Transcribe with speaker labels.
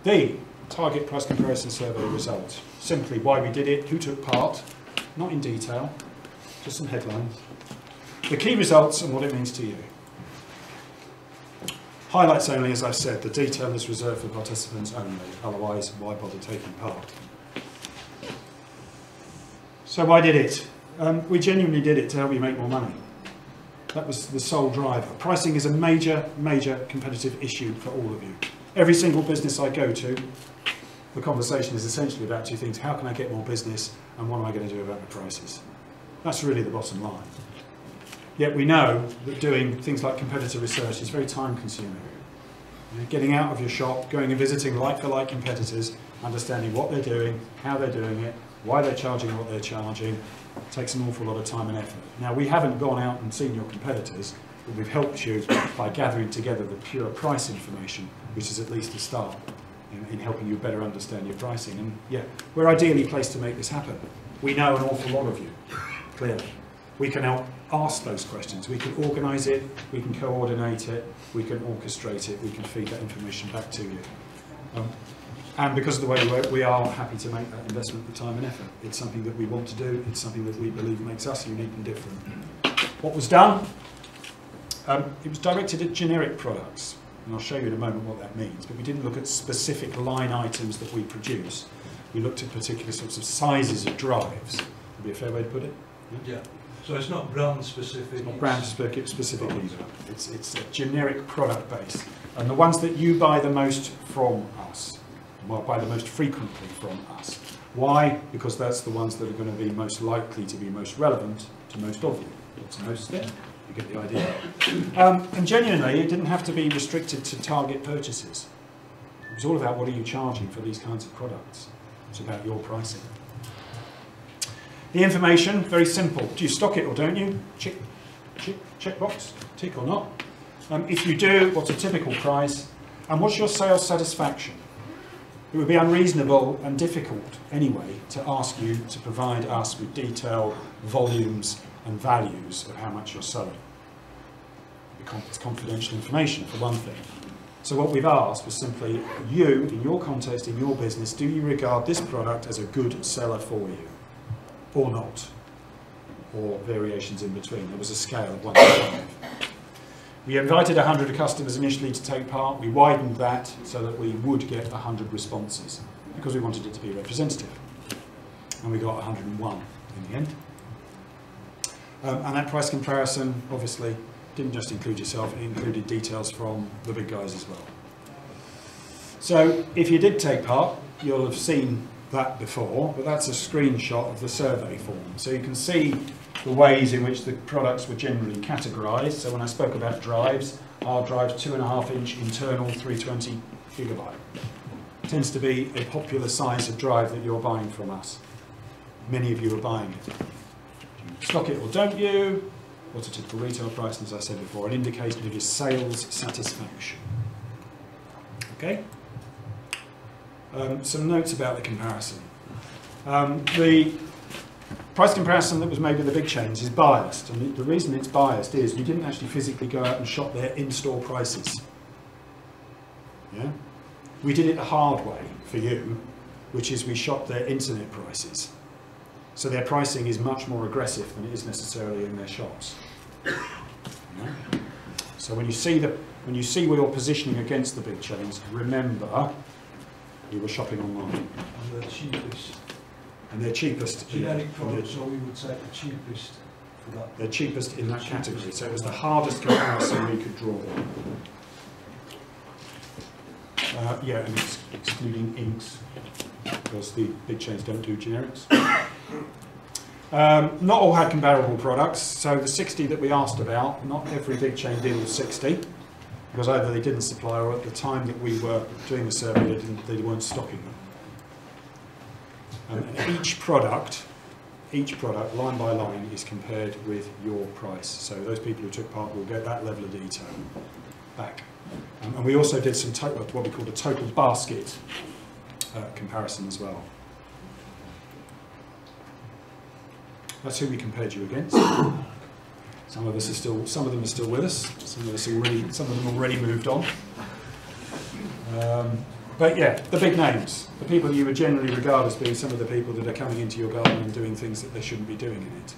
Speaker 1: The target price comparison survey results. Simply why we did it, who took part, not in detail, just some headlines. The key results and what it means to you. Highlights only, as I've said, the detail is reserved for participants only, otherwise why bother taking part? So why did it? We genuinely did it to help you make more money. That was the sole driver. Pricing is a major, major competitive issue for all of you. Every single business I go to, the conversation is essentially about two things. How can I get more business and what am I going to do about the prices? That's really the bottom line. Yet we know that doing things like competitor research is very time consuming. You know, getting out of your shop, going and visiting like-for-like competitors, understanding what they're doing, how they're doing it, why they're charging what they're charging, takes an awful lot of time and effort. Now, we haven't gone out and seen your competitors, but we've helped you by gathering together the pure price information, which is at least a start in helping you better understand your pricing. And yeah, we're ideally placed to make this happen. We know an awful lot of you, clearly. We can help ask those questions. We can organise it, we can coordinate it, we can orchestrate it, we can feed that information back to you. And because of the way we work, we are happy to make that investment of time and effort. It's something that we want to do, it's something that we believe makes us unique and different. What was done? It was directed at generic products, and I'll show you in a moment what that means, but we didn't look at specific line items that we produce. We looked at particular sorts of sizes of drives. Would be a fair way to put it?
Speaker 2: Yeah. So it's not brand specific?
Speaker 1: It's not brand specific either. It's a generic product base. And the ones that you buy the most from us, well, buy the most frequently from us. Why? Because that's the ones that are going to be most likely to be most relevant to most of you. What's the most there? You get the idea. And genuinely, it didn't have to be restricted to target purchases. It was all about what are you charging for these kinds of products. It's about your pricing. The information, very simple. Do you stock it or don't you? Check box, tick or not. If you do, what's a typical price? And what's your sales satisfaction? It would be unreasonable and difficult anyway to ask you to provide us with detailed volumes and values of how much you're selling. It's confidential information for one thing. So what we've asked was simply, you, in your context, in your business, do you regard this product as a good seller for you? Or not, or variations in between. There was a scale of 1 to 5. We invited 100 customers initially to take part. We widened that so that we would get 100 responses because we wanted it to be representative. And we got 101 in the end. And that price comparison obviously didn't just include yourself, it included details from the big guys as well. So if you did take part, you'll have seen that before, but that's a screenshot of the survey form. So you can see the ways in which the products were generally categorised. So when I spoke about drives, hard drives, 2.5-inch internal 320 gigabyte. Tends to be a popular size of drive that you're buying from us. Many of you are buying it. Do you stock it or don't you? What's a typical retail price? And as I said before, an indication of your sales satisfaction. Okay? Some notes about the comparison. The price comparison that was made with the big chains is biased, and the reason it's biased is we didn't actually physically go out and shop their in-store prices. Yeah? We did it the hard way for you, which is we shopped their internet prices. So their pricing is much more aggressive than it is necessarily in their shops. Yeah? So when you see where you're positioning against the big chains, remember we were shopping online.
Speaker 2: And they're cheapest.
Speaker 1: And they're cheapest.
Speaker 2: Generic products, so we would say the cheapest for that.
Speaker 1: They're cheapest in that category. So it was the hardest comparison we could draw. Yeah, and it's excluding inks, because the big chains don't do generics. Not all had comparable products. So the 60 that we asked about, not every big chain did all 60. Because either they didn't supply or at the time that we were doing the survey they weren't stocking them. And each product line by line is compared with your price. So those people who took part will get that level of detail back. And we also did some what we called a total basket comparison as well. That's who we compared you against. Some of them are still with us. Some of them already moved on. But yeah, the big names, the people you would generally regard as being some of the people that are coming into your garden and doing things that they shouldn't be doing in it.